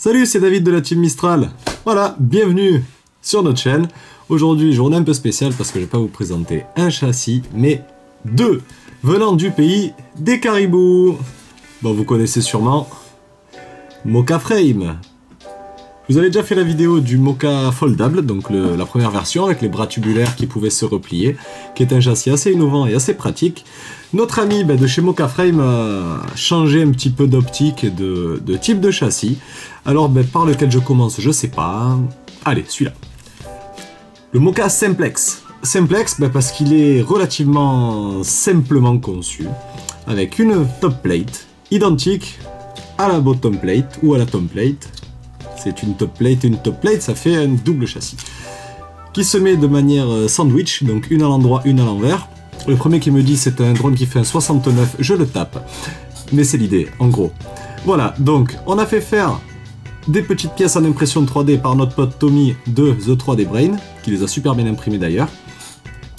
Salut, c'est David de la Team Mistral. Voilà, bienvenue sur notre chaîne. Aujourd'hui, journée un peu spéciale parce que je vais pas vous présenter un châssis, mais deux, venant du pays des caribous. Bon, vous connaissez sûrement Mocha Frame. Vous avez déjà fait la vidéo du Mocha Foldable, donc la première version avec les bras tubulaires qui pouvaient se replier, qui est un châssis assez innovant et assez pratique. Notre ami de chez Mocha Frame a changé un petit peu d'optique et de type de châssis. Alors par lequel je commence, je sais pas. Allez, celui-là. Le Mocha Simplex. Simplex parce qu'il est relativement simplement conçu, avec une top plate identique à la bottom plate ou à la top plate. C'est une top plate et une top plate, ça fait un double châssis. Qui se met de manière sandwich, donc une à l'endroit, une à l'envers. Le premier qui me dit c'est un drone qui fait un 69, je le tape. Mais c'est l'idée, en gros. Voilà, donc on a fait faire des petites pièces en impression 3D par notre pote Tommy de The 3D Brain, qui les a super bien imprimées d'ailleurs.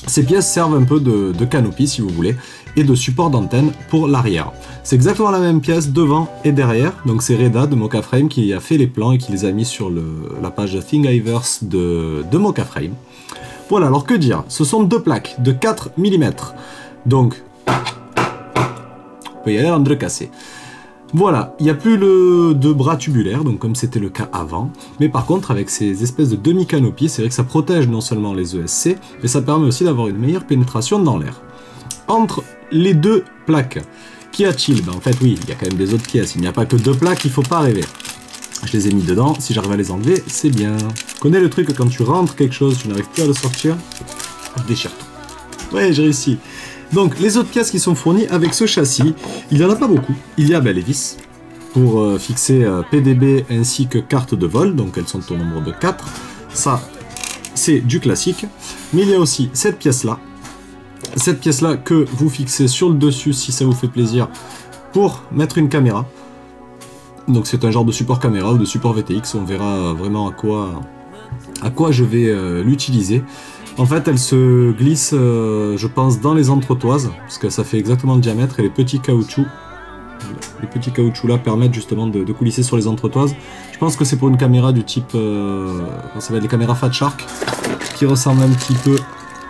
Ces pièces servent un peu de canopie si vous voulez, et de support d'antenne pour l'arrière. C'est exactement la même pièce devant et derrière, donc c'est Reda de Mocha Frame qui a fait les plans et qui les a mis sur la page Thingiverse de Mocha Frame. Voilà, alors que dire? Ce sont deux plaques de 4 mm, donc on peut y aller en deux cassés. Voilà, il n'y a plus de bras tubulaires, donc comme c'était le cas avant, mais par contre avec ces espèces de demi-canopies, c'est vrai que ça protège non seulement les ESC, mais ça permet aussi d'avoir une meilleure pénétration dans l'air. Entre les deux plaques, qu'y a-t-il? En fait oui, il y a quand même des autres pièces, il n'y a pas que deux plaques, il ne faut pas rêver. Je les ai mis dedans, si j'arrive à les enlever, c'est bien. Tu connais le truc quand tu rentres quelque chose, tu n'arrives plus à le sortir, je déchire tout. Ouais, j'ai réussi. Donc les autres pièces qui sont fournies avec ce châssis, il n'y en a pas beaucoup. Il y a les vis pour fixer PDB ainsi que carte de vol, donc elles sont au nombre de 4. Ça, c'est du classique. Mais il y a aussi cette pièce-là. Cette pièce-là que vous fixez sur le dessus si ça vous fait plaisir pour mettre une caméra. Donc c'est un genre de support caméra ou de support VTX, on verra vraiment à quoi je vais l'utiliser. En fait, elle se glisse, je pense, dans les entretoises, parce que ça fait exactement le diamètre, et les petits caoutchoucs là permettent justement de coulisser sur les entretoises. Je pense que c'est pour une caméra du type, ça va être les caméras Fat Shark, qui ressemblent un petit peu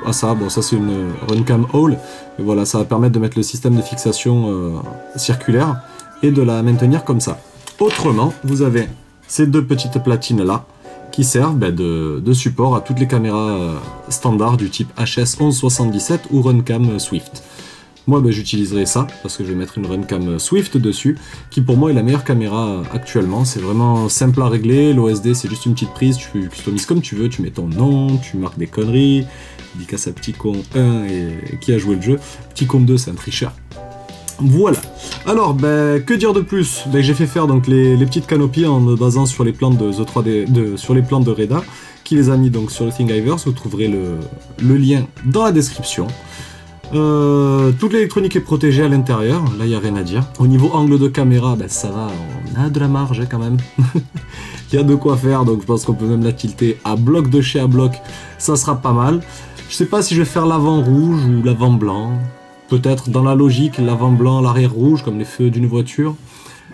à ça. Bon, ça c'est une Runcam Hall, et voilà, ça va permettre de mettre le système de fixation circulaire, et de la maintenir comme ça. Autrement, vous avez ces deux petites platines là, qui servent de support à toutes les caméras standards du type HS1177 ou Runcam Swift. Moi j'utiliserai ça parce que je vais mettre une Runcam Swift dessus, qui pour moi est la meilleure caméra actuellement. C'est vraiment simple à régler, l'OSD c'est juste une petite prise, tu customises comme tu veux, tu mets ton nom, tu marques des conneries, dédicace à Petit Con 1 et qui a joué le jeu, Petit Con 2 c'est un tricheur. Voilà. Alors, que dire de plus? J'ai fait faire donc les petites canopies en me basant sur les plans de The 3D, sur les plans de Reda, qui les a mis donc sur le Thingiverse. Vous trouverez le lien dans la description. Toute l'électronique est protégée à l'intérieur, là il n'y a rien à dire. Au niveau angle de caméra, ça va, on a de la marge quand même. Il y a de quoi faire, donc je pense qu'on peut même la tilter à bloc de chez à bloc, ça sera pas mal. Je sais pas si je vais faire l'avant rouge ou l'avant blanc. Peut-être dans la logique, l'avant blanc, l'arrière rouge, comme les feux d'une voiture.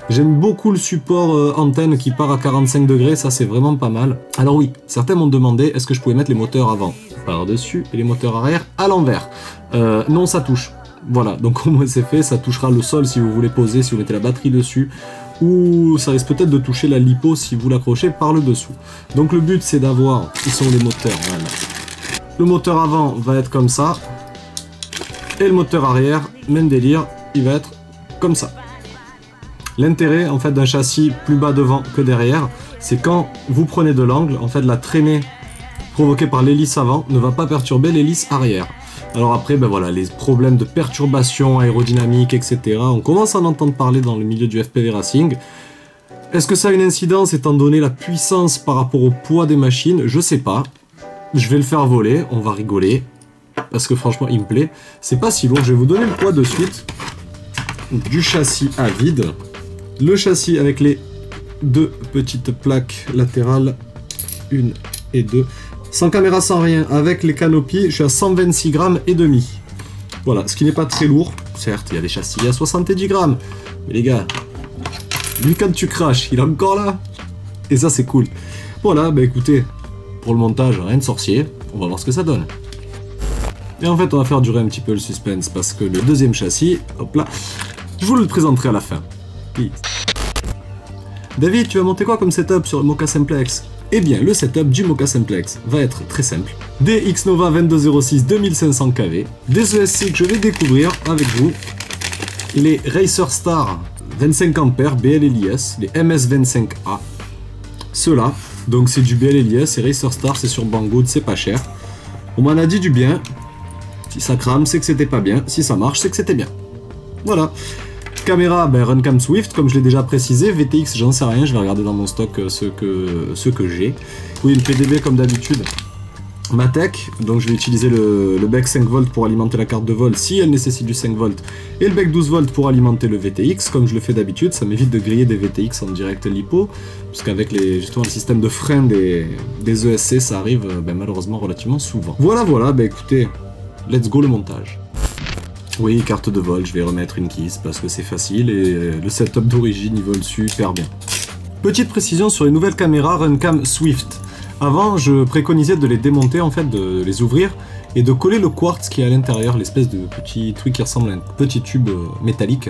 J'aime beaucoup le support antenne qui part à 45 degrés, ça c'est vraiment pas mal. Alors oui, certains m'ont demandé est-ce que je pouvais mettre les moteurs avant par-dessus et les moteurs arrière à l'envers. Non, ça touche. Voilà, donc au moins c'est fait, ça touchera le sol si vous voulez poser, si vous mettez la batterie dessus, ou ça risque peut-être de toucher la lipo si vous l'accrochez par le dessous. Donc le but c'est d'avoir, ils sont les moteurs, voilà. Le moteur avant va être comme ça. Et le moteur arrière, même délire, il va être comme ça. L'intérêt en fait d'un châssis plus bas devant que derrière, c'est quand vous prenez de l'angle, en fait la traînée provoquée par l'hélice avant ne va pas perturber l'hélice arrière. Alors après, voilà, les problèmes de perturbation aérodynamique, etc. On commence à en entendre parler dans le milieu du FPV Racing. Est-ce que ça a une incidence étant donné la puissance par rapport au poids des machines? Je sais pas. Je vais le faire voler, on va rigoler. Parce que franchement il me plaît, c'est pas si lourd. Je vais vous donner le poids de suite du châssis à vide. Le châssis avec les deux petites plaques latérales, 1 et 2, sans caméra, sans rien, avec les canopies, je suis à 126 grammes et demi. Voilà, ce qui n'est pas très lourd. Certes, il y a des châssis à 70 grammes, mais les gars, lui quand tu craches, il est encore là. Et ça c'est cool. Voilà, bah écoutez, pour le montage, rien de sorcier, on va voir ce que ça donne. Et en fait, on va faire durer un petit peu le suspense, parce que le deuxième châssis, hop là, je vous le présenterai à la fin. Peace. David, tu vas monter quoi comme setup sur le Mocha Simplex? Eh bien, le setup du Mocha Simplex va être très simple. Des X-Nova 2206 2500 kV, des ESC que je vais découvrir avec vous, les Racer Star 25 A BLLIS, les MS25A, ceux-là, donc c'est du BLLIS et Racer Star, c'est sur Banggood, c'est pas cher. On m'en a dit du bien, si ça crame, c'est que c'était pas bien, si ça marche, c'est que c'était bien. Voilà. Caméra, ben, Runcam Swift, comme je l'ai déjà précisé. VTX, j'en sais rien, je vais regarder dans mon stock ce que j'ai. Oui, une PDB comme d'habitude. Matek, donc je vais utiliser le bec 5V pour alimenter la carte de vol si elle nécessite du 5V, et le bec 12V pour alimenter le VTX, comme je le fais d'habitude. Ça m'évite de griller des VTX en direct lipo, puisqu'avec justement le système de frein des ESC, ça arrive ben, malheureusement relativement souvent. Voilà, ben écoutez, let's go le montage. Oui, carte de vol, je vais remettre une kiss parce que c'est facile et le setup d'origine il vole super bien. Petite précision sur les nouvelles caméras Runcam Swift. Avant, je préconisais de les démonter, en fait, de les ouvrir et de coller le quartz qui est à l'intérieur, l'espèce de petit truc qui ressemble à un petit tube métallique.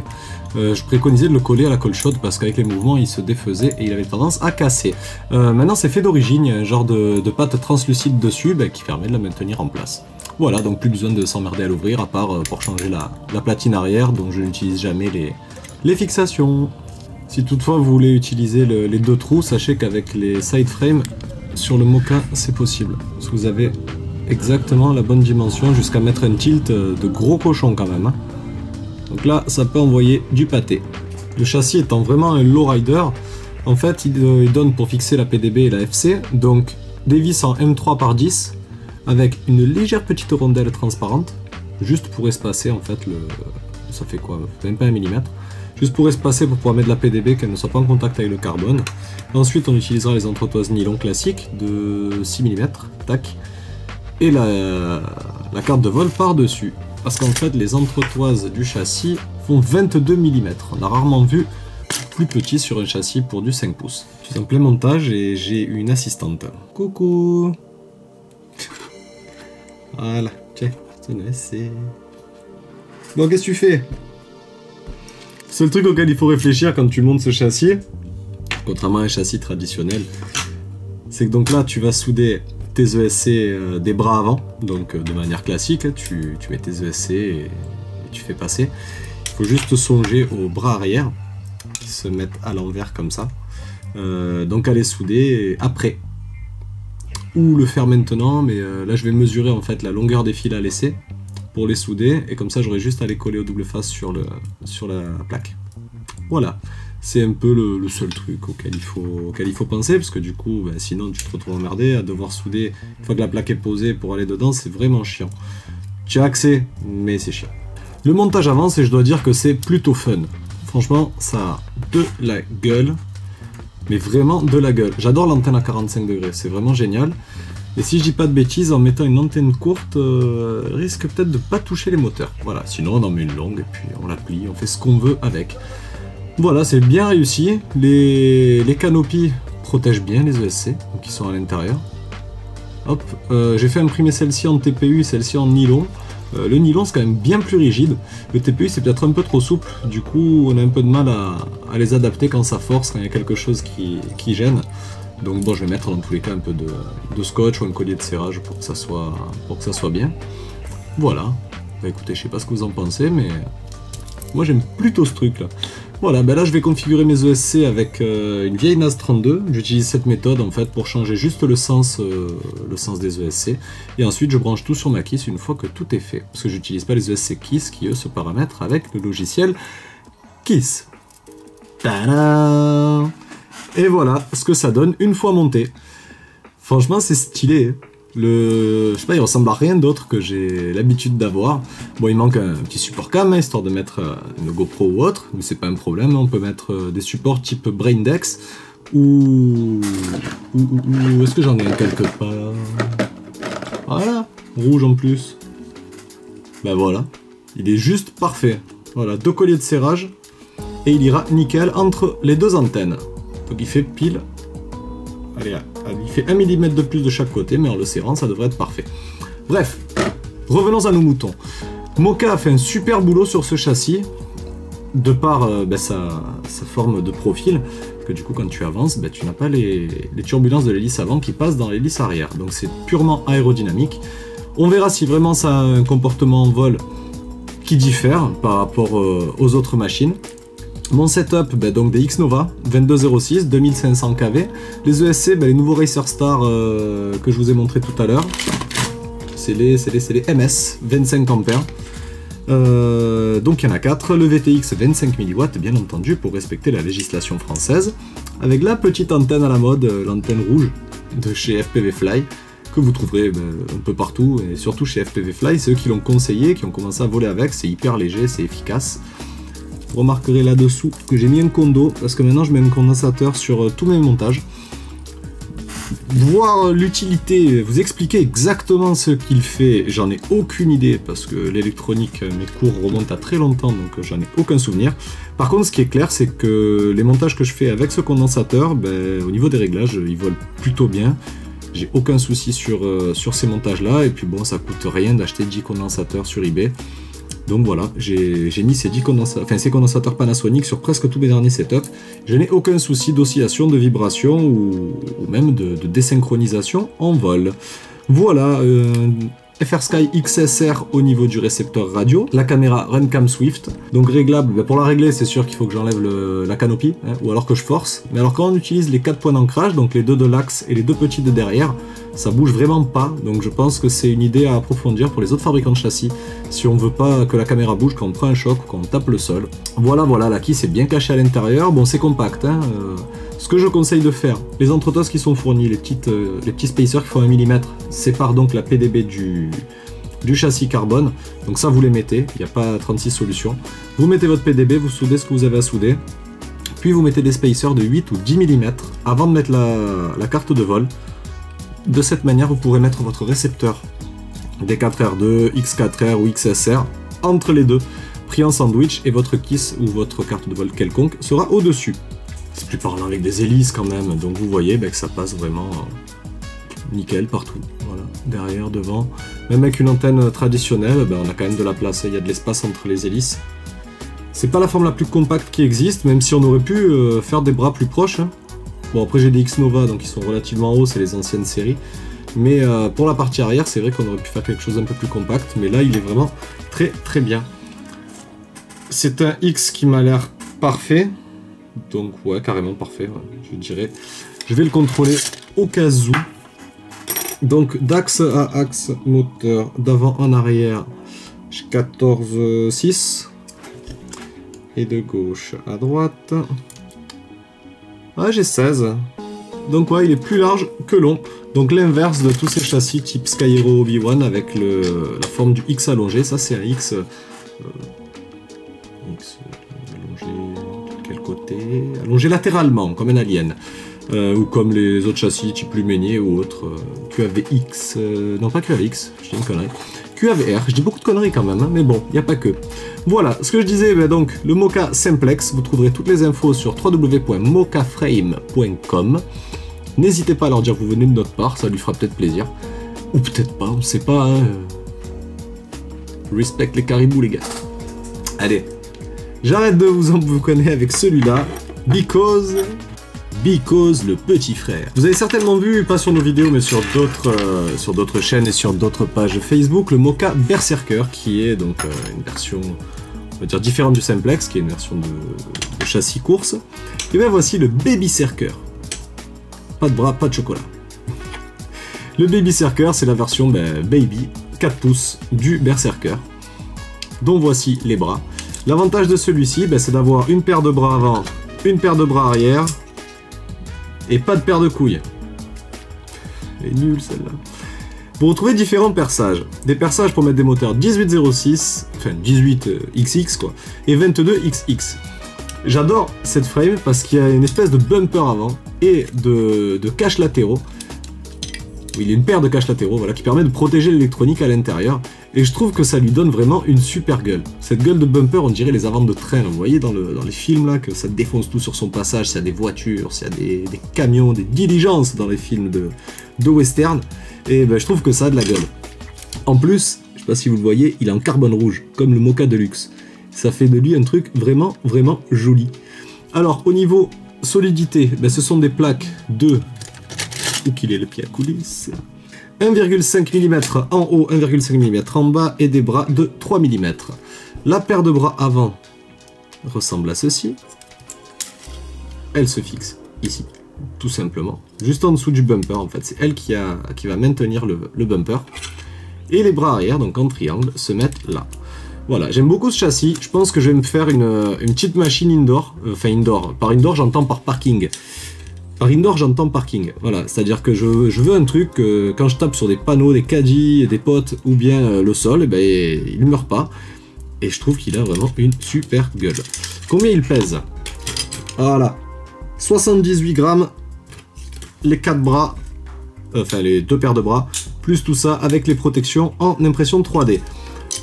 Je préconisais de le coller à la colle chaude parce qu'avec les mouvements, il se défaisait et il avait tendance à casser. Maintenant, c'est fait d'origine, il y a un genre de pâte translucide dessus qui permet de la maintenir en place. Voilà, donc plus besoin de s'emmerder à l'ouvrir, à part pour changer la platine arrière, donc je n'utilise jamais les fixations. Si toutefois vous voulez utiliser les deux trous, sachez qu'avec les side frames, sur le Mocha, c'est possible. Parce que vous avez exactement la bonne dimension, jusqu'à mettre un tilt de gros cochon quand même. Hein. Donc là, ça peut envoyer du pâté. Le châssis étant vraiment un lowrider, en fait, il donne pour fixer la PDB et la FC, donc des vis en M3/10, avec une légère petite rondelle transparente, juste pour espacer en fait ça fait quoi, même pas 1 mm, juste pour espacer pour pouvoir mettre la PDB, qu'elle ne soit pas en contact avec le carbone. Ensuite on utilisera les entretoises nylon classiques de 6 mm, tac, et la carte de vol par dessus, parce qu'en fait les entretoises du châssis font 22 mm, on a rarement vu plus petit sur un châssis pour du 5 pouces. Je suis en plein montage et j'ai une assistante. Coucou. Voilà, tiens, c'est une ESC. Bon, qu'est-ce que tu fais? Seul truc auquel il faut réfléchir quand tu montes ce châssis, contrairement à un châssis traditionnel, c'est que donc là, tu vas souder tes ESC des bras avant, donc de manière classique, tu mets tes ESC et tu fais passer. Il faut juste songer aux bras arrière, qui se mettent à l'envers comme ça, donc à les souder après. Ou le faire maintenant, mais là je vais mesurer en fait la longueur des fils à laisser pour les souder, et comme ça j'aurai juste à les coller au double face sur la plaque. Voilà, c'est un peu le seul truc auquel il faut penser, parce que du coup, bah, sinon tu te retrouves emmerdé à devoir souder une fois que la plaque est posée pour aller dedans, c'est vraiment chiant. Tu as accès, mais c'est chiant. Le montage avance et je dois dire que c'est plutôt fun. Franchement, ça a de la gueule. Mais vraiment de la gueule. J'adore l'antenne à 45 degrés, c'est vraiment génial. Et si je dis pas de bêtises, en mettant une antenne courte, risque peut-être de pas toucher les moteurs. Voilà, sinon on en met une longue et puis on la plie, on fait ce qu'on veut avec. Voilà, c'est bien réussi. Les canopies protègent bien les ESC, donc ils sont à l'intérieur. Hop, j'ai fait imprimer celle-ci en TPU et celle-ci en nylon. Le nylon c'est quand même bien plus rigide, le TPU c'est peut-être un peu trop souple, du coup on a un peu de mal à les adapter quand ça force, quand il y a quelque chose qui gêne. Donc bon, je vais mettre dans tous les cas un peu de scotch ou un collier de serrage pour que ça soit bien. Voilà, bah écoutez, je sais pas ce que vous en pensez, mais moi j'aime plutôt ce truc là. Voilà, ben là je vais configurer mes ESC avec une vieille NAS 32. J'utilise cette méthode en fait pour changer juste le sens des ESC. Et ensuite je branche tout sur ma Kiss une fois que tout est fait. Parce que j'utilise pas les ESC Kiss qui eux se paramètrent avec le logiciel Kiss. Tadam! Et voilà ce que ça donne une fois monté. Franchement c'est stylé. Je sais pas, il ressemble à rien d'autre que j'ai l'habitude d'avoir. Bon, il manque un petit support cam, histoire de mettre une GoPro ou autre, mais c'est pas un problème, on peut mettre des supports type Braindex, ou est-ce que j'en ai un quelque part? Voilà, rouge en plus. Ben voilà, il est juste parfait. Voilà, 2 colliers de serrage, et il ira nickel entre les 2 antennes. Donc il fait pile allez, il fait 1 mm de plus de chaque côté, mais en le serrant, ça devrait être parfait. Bref, revenons à nos moutons. Moka a fait un super boulot sur ce châssis, de par sa forme de profil, que du coup quand tu avances, tu n'as pas les turbulences de l'hélice avant qui passent dans l'hélice arrière. Donc c'est purement aérodynamique. On verra si vraiment ça a un comportement en vol qui diffère par rapport aux autres machines. Mon setup, donc des X-Nova 2206, 2500 kV. Les ESC, les nouveaux Racer Star que je vous ai montré tout à l'heure. C'est les MS, 25 ampères. Donc il y en a 4, le VTX 25 mW bien entendu pour respecter la législation française, avec la petite antenne à la mode, l'antenne rouge de chez FPV Fly, que vous trouverez un peu partout, et surtout chez FPV Fly, c'est eux qui l'ont conseillé, qui ont commencé à voler avec, c'est hyper léger, c'est efficace. Vous remarquerez là-dessous que j'ai mis un condo, parce que maintenant je mets un condensateur sur tous mes montages. Voir l'utilité, vous expliquer exactement ce qu'il fait, j'en ai aucune idée parce que l'électronique, mes cours remontent à très longtemps donc j'en ai aucun souvenir. Par contre ce qui est clair c'est que les montages que je fais avec ce condensateur, au niveau des réglages ils volent plutôt bien. J'ai aucun souci sur ces montages là et puis bon ça coûte rien d'acheter 10 condensateurs sur eBay. Donc voilà, j'ai mis ces condensateurs Panasonic sur presque tous mes derniers setups. Je n'ai aucun souci d'oscillation, de vibration ou même de désynchronisation en vol. Voilà, FrSky XSR au niveau du récepteur radio. La caméra Runcam Swift, donc réglable. Pour la régler, c'est sûr qu'il faut que j'enlève la canopie, ou alors que je force. Mais alors quand on utilise les 4 points d'ancrage, donc les 2 de l'axe et les 2 petits de derrière, ça bouge vraiment pas, donc je pense que c'est une idée à approfondir pour les autres fabricants de châssis, si on veut pas que la caméra bouge quand on prend un choc ou quand on tape le sol. Voilà, la quille est bien cachée à l'intérieur, bon c'est compact, Ce que je conseille de faire, les entretos qui sont fournis, les petits spacers qui font 1 mm, séparent donc la PDB du châssis carbone, donc ça vous les mettez, il n'y a pas 36 solutions. Vous mettez votre PDB, vous soudez ce que vous avez à souder, puis vous mettez des spacers de 8 ou 10 mm avant de mettre la carte de vol. De cette manière, vous pourrez mettre votre récepteur D4R2, X4R ou XSR entre les deux, pris en sandwich, et votre KISS ou votre carte de vol quelconque sera au-dessus. C'est plus parlant avec des hélices quand même, donc vous voyez que ça passe vraiment nickel partout. Voilà, derrière, devant. Même avec une antenne traditionnelle, on a quand même de la place, il y a de l'espace entre les hélices. C'est pas la forme la plus compacte qui existe, même si on aurait pu faire des bras plus proches. Bon, après j'ai des X-Nova, donc ils sont relativement hauts, c'est les anciennes séries. Mais pour la partie arrière, c'est vrai qu'on aurait pu faire quelque chose d'un peu plus compact, mais là il est vraiment très très bien. C'est un X qui m'a l'air parfait, donc ouais, carrément parfait, je dirais. Je vais le contrôler au cas où. Donc d'axe à axe moteur, d'avant en arrière, j'ai 14,6. Et de gauche à droite... Ah, j'ai 16. Donc ouais, il est plus large que long. Donc l'inverse de tous ces châssis type Skyhero Obi-Wan avec la forme du X allongé. Ça c'est un X... X allongé de quel côté? Allongé latéralement, comme un alien. Ou comme les autres châssis type Luménier ou autres. QAVX... non pas QAVX, je dis une connerie. QAVR, je dis beaucoup de conneries quand même, mais bon, il n'y a pas que. Voilà, ce que je disais, donc le Moka Simplex, vous trouverez toutes les infos sur www.mokaframe.com. N'hésitez pas à leur dire que vous venez de notre part, ça lui fera peut-être plaisir. Ou peut-être pas, on ne sait pas. Respect les caribous, les gars. Allez, j'arrête de vous connaître avec celui-là, because le petit frère. Vous avez certainement vu, pas sur nos vidéos, mais sur d'autres chaînes et sur d'autres pages Facebook, le Moka Berserker, qui est donc une version, on va dire, différente du Simplex, qui est une version de châssis course. Et bien voici le Baby Serker. Pas de bras, pas de chocolat. Le Baby Serker, c'est la version Baby 4 pouces du Berserker, dont voici les bras. L'avantage de celui-ci, c'est d'avoir une paire de bras avant, une paire de bras arrière, et pas de paire de couilles. Elle est nulle celle-là. Vous retrouvez différents perçages. Des perçages pour mettre des moteurs 1806, enfin 18XX quoi, et 22XX. J'adore cette frame parce qu'il y a une espèce de bumper avant et de caches latéraux il y a une paire de caches latéraux, voilà, qui permet de protéger l'électronique à l'intérieur. Et je trouve que ça lui donne vraiment une super gueule. Cette gueule de bumper, on dirait les avant de train. Vous voyez dans les films là, que ça défonce tout sur son passage, s'il y a des voitures, s'il y a des camions, des diligences dans les films de western. Et ben, je trouve que ça a de la gueule. En plus, je sais pas si vous le voyez, il est en carbone rouge, comme le Mocha Deluxe. Ça fait de lui un truc vraiment, vraiment joli. Alors, au niveau solidité, ben, ce sont des plaques de... Où qu'il est le pied à coulisses, 1,5 mm en haut, 1,5 mm en bas et des bras de 3 mm. La paire de bras avant ressemble à ceci. Elle se fixe ici, tout simplement. Juste en dessous du bumper, en fait. C'est elle qui va maintenir le bumper. Et les bras arrière, donc en triangle, se mettent là. Voilà, j'aime beaucoup ce châssis. Je pense que je vais me faire une petite machine indoor. Enfin, indoor. Par indoor, j'entends par parking. Par indoor, j'entends parking. Voilà, c'est-à-dire que je veux un truc, quand je tape sur des panneaux, des caddies, des potes, ou bien le sol, eh ben, il ne meurt pas. Et je trouve qu'il a vraiment une super gueule. Combien il pèse? Voilà. 78 grammes, les 4 bras, enfin les 2 paires de bras, plus tout ça avec les protections en impression 3D.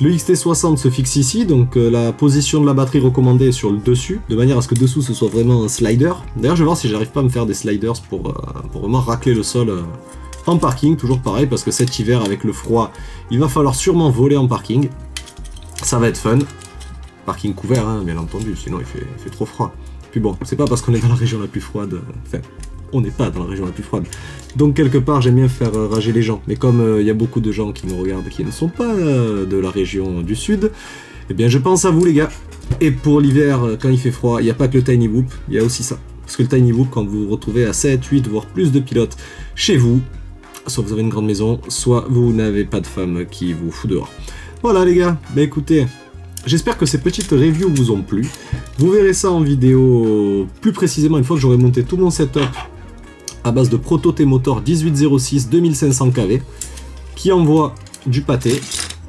Le XT60 se fixe ici, donc la position de la batterie recommandée est sur le dessus, de manière à ce que dessous ce soit vraiment un slider. D'ailleurs je vais voir si j'arrive pas à me faire des sliders pour vraiment racler le sol en parking, toujours pareil, parce que cet hiver avec le froid, il va falloir sûrement voler en parking. Ça va être fun. Parking couvert, hein, bien entendu, sinon il fait trop froid. Puis bon, c'est pas parce qu'on est dans la région la plus froide, enfin, on n'est pas dans la région la plus froide. Donc quelque part, j'aime bien faire rager les gens. Mais comme il y a beaucoup de gens qui nous regardent qui ne sont pas de la région du sud, eh bien je pense à vous les gars. Et pour l'hiver, quand il fait froid, il n'y a pas que le Tiny Whoop, il y a aussi ça. Parce que le Tiny Whoop, quand vous vous retrouvez à 7, 8, voire plus de pilotes chez vous, soit vous avez une grande maison, soit vous n'avez pas de femme qui vous fout dehors. Voilà les gars, bah écoutez, j'espère que ces petites reviews vous ont plu. Vous verrez ça en vidéo plus précisément une fois que j'aurai monté tout mon setup à base de Proto T-Motor 1806 2500 kV qui envoie du pâté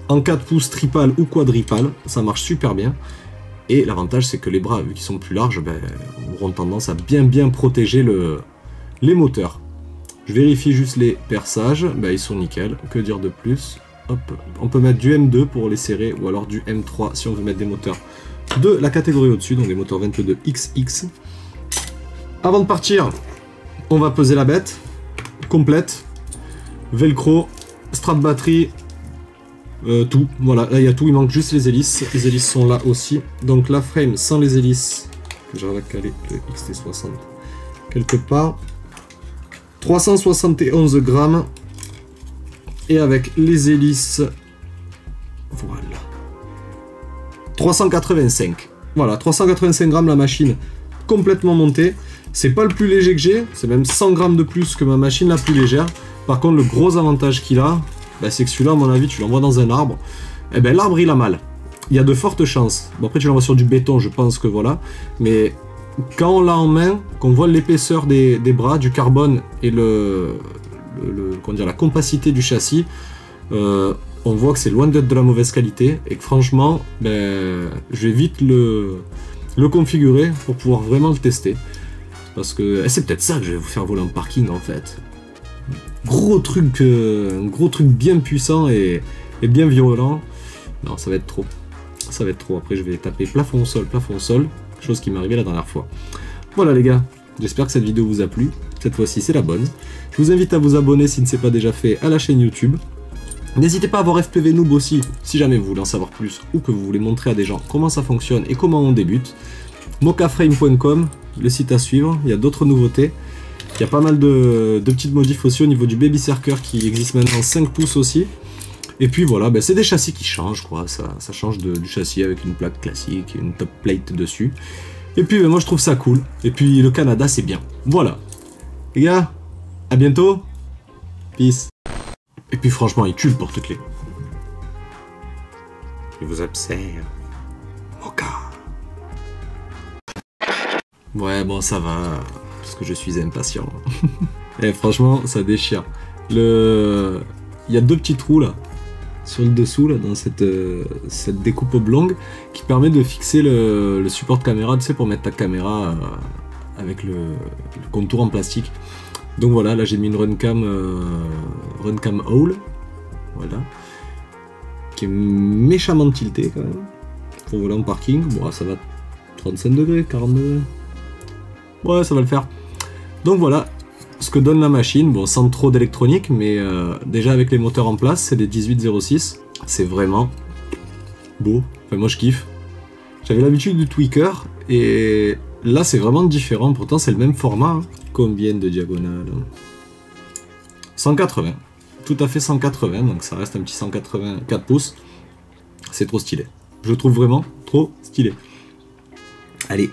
en 4 pouces tripale ou quadripale, ça marche super bien. Et l'avantage c'est que les bras, vu qu'ils sont plus larges, ben, auront tendance à bien protéger les moteurs. Je vérifie juste les perçages, ben, ils sont nickel, que dire de plus. Hop. On peut mettre du M2 pour les serrer ou alors du M3 si on veut mettre des moteurs de la catégorie au-dessus, donc des moteurs 22XX. Avant de partir, on va peser la bête complète, velcro, strap batterie, tout. Voilà, là il y a tout, il manque juste les hélices. Les hélices sont là aussi. Donc la frame sans les hélices, j'arrive à caler le XT60 quelque part. 371 grammes. Et avec les hélices, voilà, 385. Voilà, 385 grammes la machine complètement montée. C'est pas le plus léger que j'ai, c'est même 100 grammes de plus que ma machine la plus légère. Par contre, le gros avantage qu'il a, bah, c'est que celui-là, à mon avis, tu l'envoies dans un arbre. Et ben l'arbre, il a mal. Il y a de fortes chances. Bon, après, tu l'envoies sur du béton, je pense que voilà. Mais quand on l'a en main, qu'on voit l'épaisseur des bras, du carbone et comment dire, la compacité du châssis, on voit que c'est loin d'être de la mauvaise qualité et que franchement, ben, je vais vite le configurer pour pouvoir vraiment le tester. Parce que c'est peut-être ça que je vais vous faire voler en parking en fait. Gros truc, un gros truc bien puissant et bien violent. Non, ça va être trop. Ça va être trop. Après, je vais taper plafond sol, chose qui m'est arrivée la dernière fois. Voilà les gars, j'espère que cette vidéo vous a plu. Cette fois-ci, c'est la bonne. Je vous invite à vous abonner si ce n'est pas déjà fait à la chaîne YouTube. N'hésitez pas à voir FPV Noob aussi, si jamais vous voulez en savoir plus ou que vous voulez montrer à des gens comment ça fonctionne et comment on débute. Mocaframe.com, le site à suivre, il y a d'autres nouveautés. Il y a pas mal de petites modifs aussi au niveau du Baby Circuit qui existe maintenant 5 pouces aussi. Et puis voilà, ben c'est des châssis qui changent quoi, ça change du châssis avec une plaque classique, une top plate dessus. Et puis ben, moi je trouve ça cool. Et puis le Canada c'est bien. Voilà. Les gars, à bientôt. Peace. Et puis franchement, il tue le porte-clés. Il vous observe. Mocha. Ouais, bon, ça va. Parce que je suis impatient. Et franchement, ça déchire. Il y a deux petits trous là. Sur le dessous, là, dans cette découpe oblongue. Qui permet de fixer le support de caméra, tu sais, pour mettre ta caméra avec le contour en plastique. Donc voilà, là j'ai mis une runcam Hall, voilà, qui est méchamment tiltée quand même, pour voler en parking. Bon, ça va 35 degrés, 40 degrés, ouais, ça va le faire. Donc voilà ce que donne la machine, bon, sans trop d'électronique, mais déjà avec les moteurs en place, c'est des 1806, c'est vraiment beau, enfin moi je kiffe. J'avais l'habitude du tweaker, et là c'est vraiment différent, pourtant c'est le même format, hein. Combien de diagonale? 180, tout à fait 180, donc ça reste un petit 184 pouces, c'est trop stylé. Je le trouve vraiment trop stylé. Allez,